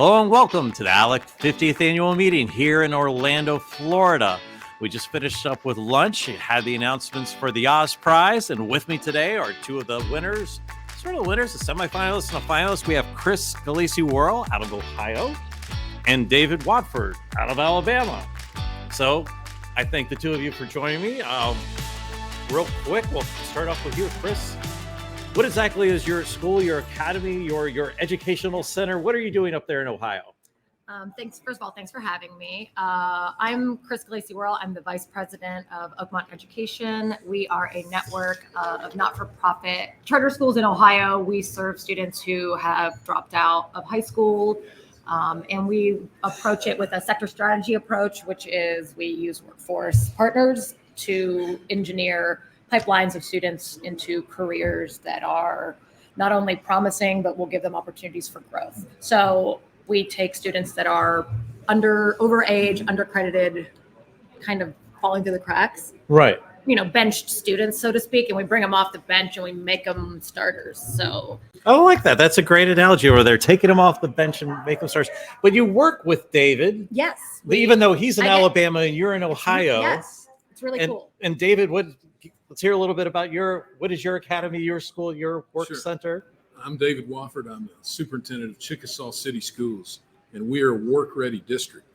Hello and welcome to the ALEC 50th annual meeting here in Orlando, Florida. We just finished up with lunch, had the announcements for the Yass Prize, and with me today are two of the winners, the semifinalists and a finalist. We have Cris Gulacy-Worrel out of Ohio and David Wofford out of Alabama. So I thank the two of you for joining me. Real quick, we'll start off with you, Cris. What exactly is your school, your academy, your educational center? What are you doing up there in Ohio? First of all, thanks for having me. I'm Cris Gulacy-Worrel. I'm the vice president of Oakmont Education. We are a network of not-for-profit charter schools in Ohio. We serve students who have dropped out of high school, and we approach it with a sector strategy approach, which is we use workforce partners to engineer pipelines of students into careers that are not only promising, but will give them opportunities for growth. So we take students that are overage, undercredited, kind of falling through the cracks. Right. Benched students, so to speak, and we bring them off the bench and we make them starters. So I like that. That's a great analogy over there, taking them off the bench and make them starters. But you work with David. Yes. Even though he's in Alabama and you're in Ohio. Yes. It's really cool. And David, let's hear a little bit about what is your academy, your school, your work center? I'm David Wofford. I'm the superintendent of Chickasaw City Schools, and we are a work-ready district.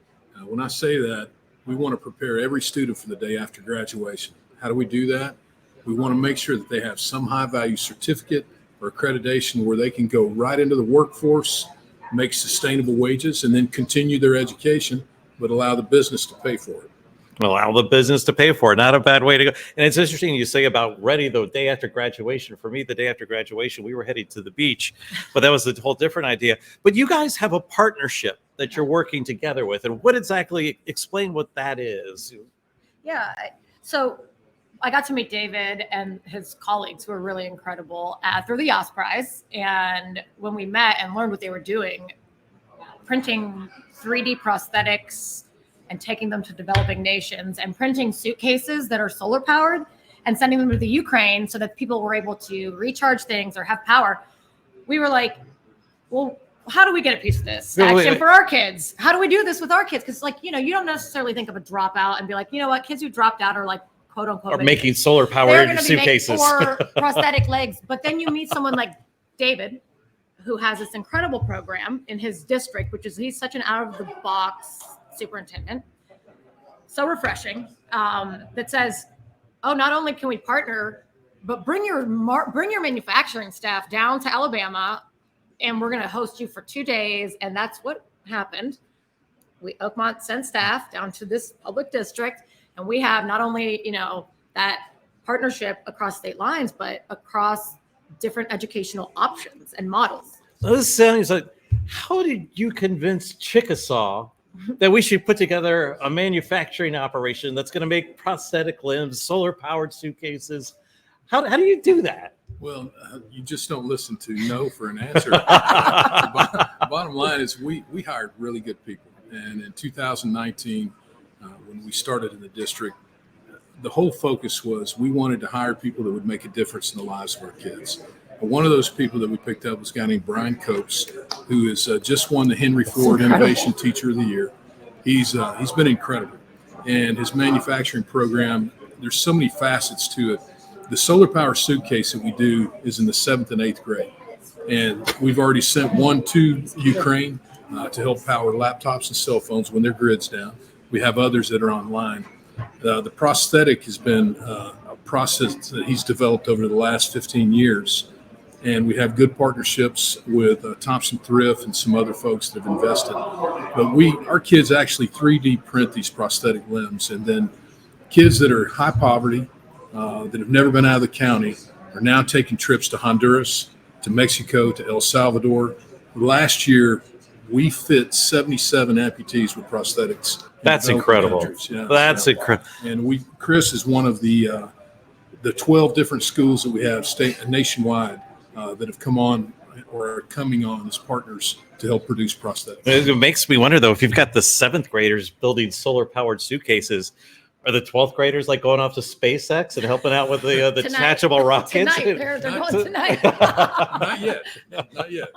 When I say that, we want to prepare every student for the day after graduation. How do we do that? We want to make sure that they have some high-value certificate or accreditation where they can go right into the workforce, make sustainable wages, and then continue their education, but allow the business to pay for it. Allow the business to pay for it. Not a bad way to go. And it's interesting you say about ready the day after graduation. For me, the day after graduation, we were heading to the beach, but that was a whole different idea. But you guys have a partnership that you're working together with. And what exactly, explain what that is? Yeah. So I got to meet David and his colleagues who were really incredible through the Yass Prize. And when we met and learned what they were doing, printing 3D prosthetics and taking them to developing nations and printing suitcases that are solar powered and sending them to the Ukraine so that people were able to recharge things or have power. We were like, well, how do we get a piece of this action for our kids? How do we do this with our kids? Because you don't necessarily think of a dropout and be like, you know what, kids who dropped out are like, quote unquote, making solar powered suitcases or prosthetic legs. But then you meet someone like David, who has this incredible program in his district, he's such an out of the box superintendent, so refreshing, that says, oh, not only can we partner, but bring your manufacturing staff down to Alabama and we're going to host you for 2 days. And that's what happened. Oakmont sent staff down to this public district, and we have not only that partnership across state lines, but across different educational options and models. So this sounds like, how did you convince Chickasaw that we should put together a manufacturing operation that's going to make prosthetic limbs, solar powered suitcases? How do you do that? Well, you just don't listen to no for an answer. Bottom line is we hired really good people. And in 2019, when we started in the district, the whole focus was we wanted to hire people that would make a difference in the lives of our kids. And one of those people that we picked up was a guy named Brian Copes, who has just won the Henry Ford Innovation Teacher of the Year. He's been incredible. And his manufacturing program, there's so many facets to it. The solar power suitcase that we do is in the 7th and 8th grade. And we've already sent one to Ukraine to help power laptops and cell phones when their grid's down. We have others that are online. The prosthetic has been a process that he's developed over the last 15 years. And we have good partnerships with Thompson Thrift and some other folks that have invested. But our kids actually 3D print these prosthetic limbs. And then kids that are high poverty, that have never been out of the county, are now taking trips to Honduras, to Mexico, to El Salvador. Last year, we fit 77 amputees with prosthetics. That's incredible. Yeah, That's incredible. And Cris is one of the 12 different schools that we have nationwide that have come on or are coming on as partners to help produce prosthetics. It makes me wonder, though, if you've got the 7th graders building solar powered suitcases, Are the 12th graders like going off to SpaceX and helping out with the Tonight. detachable rockets? Tonight, they're going tonight. Not yet, not yet.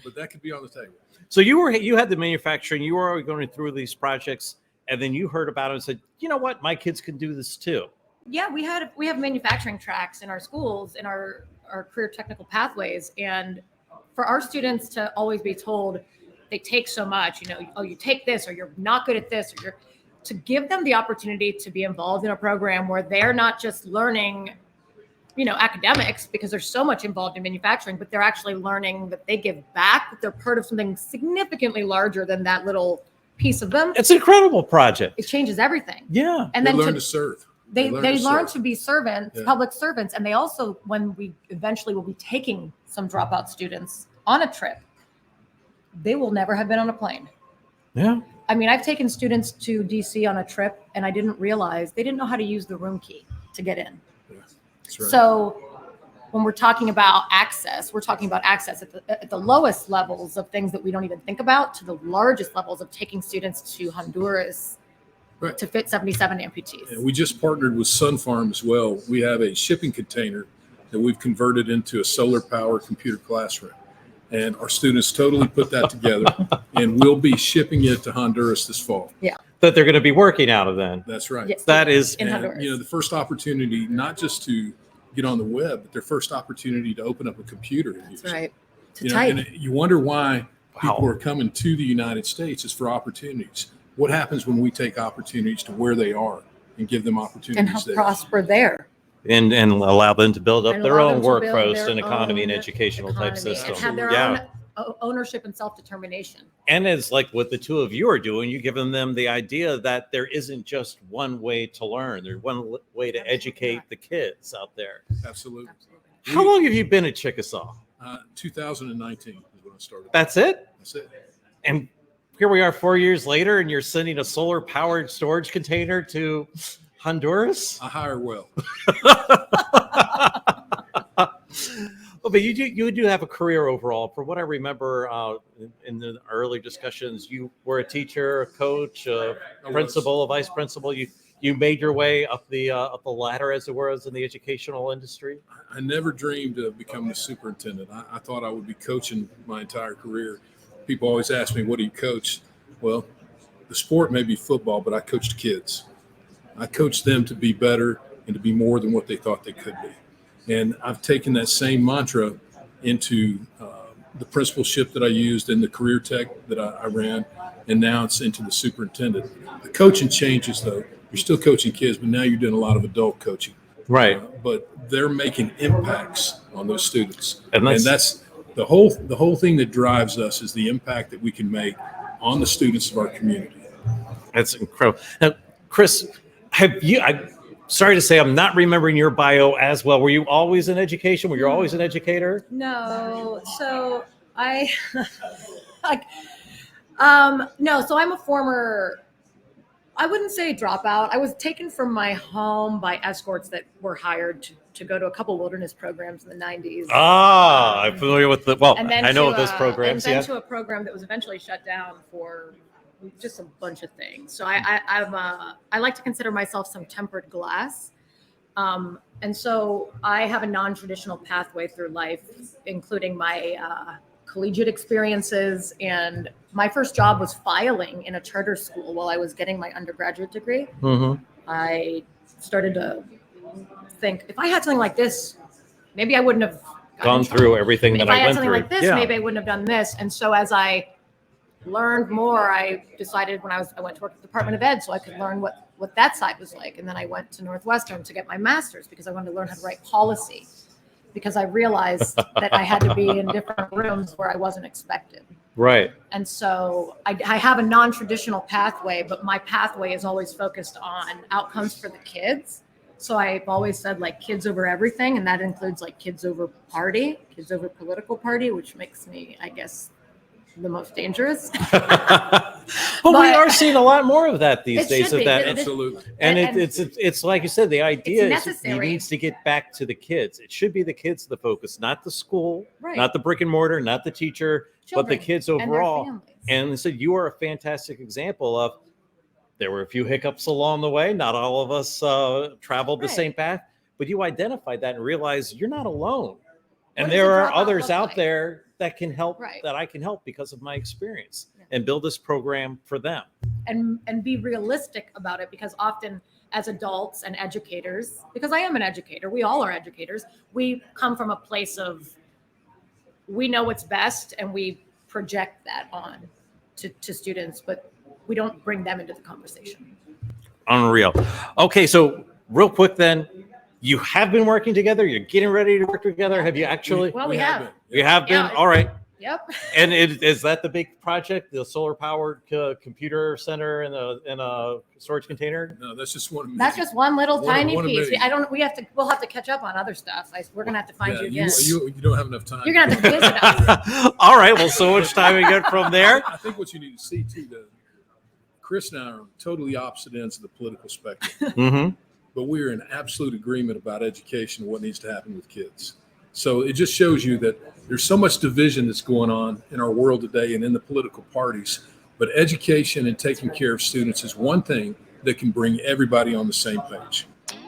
But that could be on the table. So you had the manufacturing, you were already going through these projects, and then you heard about it and said, you know what, my kids can do this too. Yeah, we have manufacturing tracks in our schools, in our career technical pathways, and for our students to always be told they take so much, oh, you take this, or you're not good at this, or to give them the opportunity to be involved in a program where they're not just learning, academics, because there's so much involved in manufacturing, but they're actually learning that they give back, that they're part of something significantly larger than that little piece of them. It's an incredible project. It changes everything. Yeah. And They then learn to serve. They learn serve. to be servants, Yeah. public servants. And they also, when we eventually will be taking some dropout students on a trip, they will never have been on a plane. Yeah. I mean, I've taken students to DC on a trip and I didn't realize they didn't know how to use the room key to get in. Yeah, that's right. So when we're talking about access, we're talking about access at the lowest levels of things that we don't even think about to the largest levels of taking students to Honduras Right. to fit 77 amputees. And we just partnered with Sun Farm as well. We have a shipping container that we've converted into a solar power computer classroom. And our students totally put that together, and we'll be shipping it to Honduras this fall. That they're going to be working out of then. That's right. Yes, That is, in And, Honduras. the first opportunity, not just to get on the web, but their first opportunity to open up a computer. And That's use it. right. To You know, type. and you wonder why people Wow. are coming to the United States is for opportunities. What happens when we take opportunities to where they are and give them opportunities And how there? prosper there. and allow them to build up And their allow own them to build workforce their and economy and own educational type economy system. and have their Yeah. own ownership and self-determination. And it's like what the two of you are doing, you're giving them the idea that there isn't just one way to learn. There's one way to educate the kids out there. Absolutely. How long have you been at Chickasaw? 2019 is when I started. That's it? That's it. And here we are 4 years later, and you're sending a solar powered storage container to Honduras? I hire well. Well, but you do have a career overall. From what I remember in the early discussions, you were a teacher, a coach, a principal, a vice principal. You made your way up the ladder, as it were, as in the educational industry. I never dreamed of becoming a superintendent. I thought I would be coaching my entire career. People always ask me, what do you coach? Well, the sport may be football, but I coached kids. I coached them to be better and to be more than what they thought they could be. And I've taken that same mantra into the principalship that I used in the career tech that I ran, and now it's into the superintendent. The coaching changes, though. You're still coaching kids, but now you're doing a lot of adult coaching. Right. But they're making impacts on those students, And that's the whole thing that drives us is the impact that we can make on the students of our community. That's incredible. Now, Cris, I'm sorry to say I'm not remembering your bio as well. Were you always in education? Were you always an educator? No, so I no, so I'm a former, I wouldn't say dropout. I was taken from my home by escorts that were hired to go to a couple wilderness programs in the 90s. Ah, I'm familiar with And then I know to, of those programs. And then Yeah. to a program that was eventually shut down for just a bunch of things. So I like to consider myself some tempered glass. And so I have a non-traditional pathway through life, including my collegiate experiences. And my first job was filing in a charter school while I was getting my undergraduate degree. Mm-hmm. I started to think, if I had something like this, maybe I wouldn't have Gone through everything if that I I had went something through. like this, Yeah. maybe I wouldn't have done this. And so as I learned more, I decided I went to work at the Department of Ed so I could learn what that side was like. And then I went to Northwestern to get my master's because I wanted to learn how to write policy, because I realized that I had to be in different rooms where I wasn't expected. Right. And so I have a non-traditional pathway, but my pathway is always focused on outcomes for the kids. So I've always said like kids over everything. And that includes like kids over party, kids over political party, which makes me, I guess, the most dangerous. But we are seeing a lot more of that these It days. should Of be. that, Absolutely. and and- it's like you said, the idea is it necessary. needs to get back to the kids. It should be the kids the focus, not the school, Right. not the brick and mortar, not the teacher, but the Children kids and their overall. families. And so you are a fantastic example of There were a few hiccups along the way. Not all of us traveled the Right. same path, but you identified that and realized you're not alone. And What does there a are dropout others look out like? there that can help, Right. that I can help because of my experience, Yeah. and build this program for them. And be realistic about it, because often as adults and educators, because I am an educator, we all are educators, we come from a place of we know what's best and we project that on to students, but we don't bring them into the conversation. Unreal. Okay, so real quick then, you have been working together. You're getting ready to work together. Have you actually? Well, we have. been. You have been? Yeah. All right. Yep. And is that the big project, the solar powered computer center in a storage container? No, that's just one. That's just one little One- tiny one of piece. many. We'll have to catch up on other stuff. We're gonna have to find Yeah, you again. you don't have enough time. You're gonna have to visit us. All right. Well, so much time we get from there. I think what you need to see too, that Cris and I are on totally opposite ends of the political spectrum, Mm-hmm. but we are in absolute agreement about education and what needs to happen with kids. So it just shows you that there's so much division that's going on in our world today and in the political parties. But education and taking care of students is one thing that can bring everybody on the same page.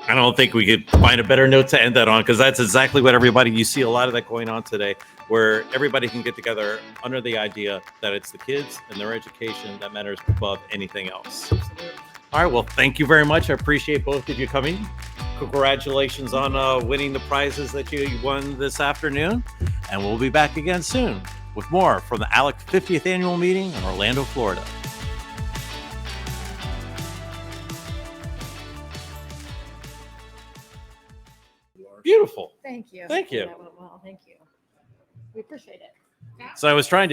I don't think we could find a better note to end that on, because that's exactly what everybody, you see a lot of that going on today, where everybody can get together under the idea that it's the kids and their education that matters above anything else. All right. Well, thank you very much. I appreciate both of you coming. Congratulations on winning the prizes that you won this afternoon. And we'll be back again soon with more from the ALEC 50th annual meeting in Orlando, Florida. Beautiful. Thank you. Thank you. That went well. Thank you. We appreciate it. So I was trying to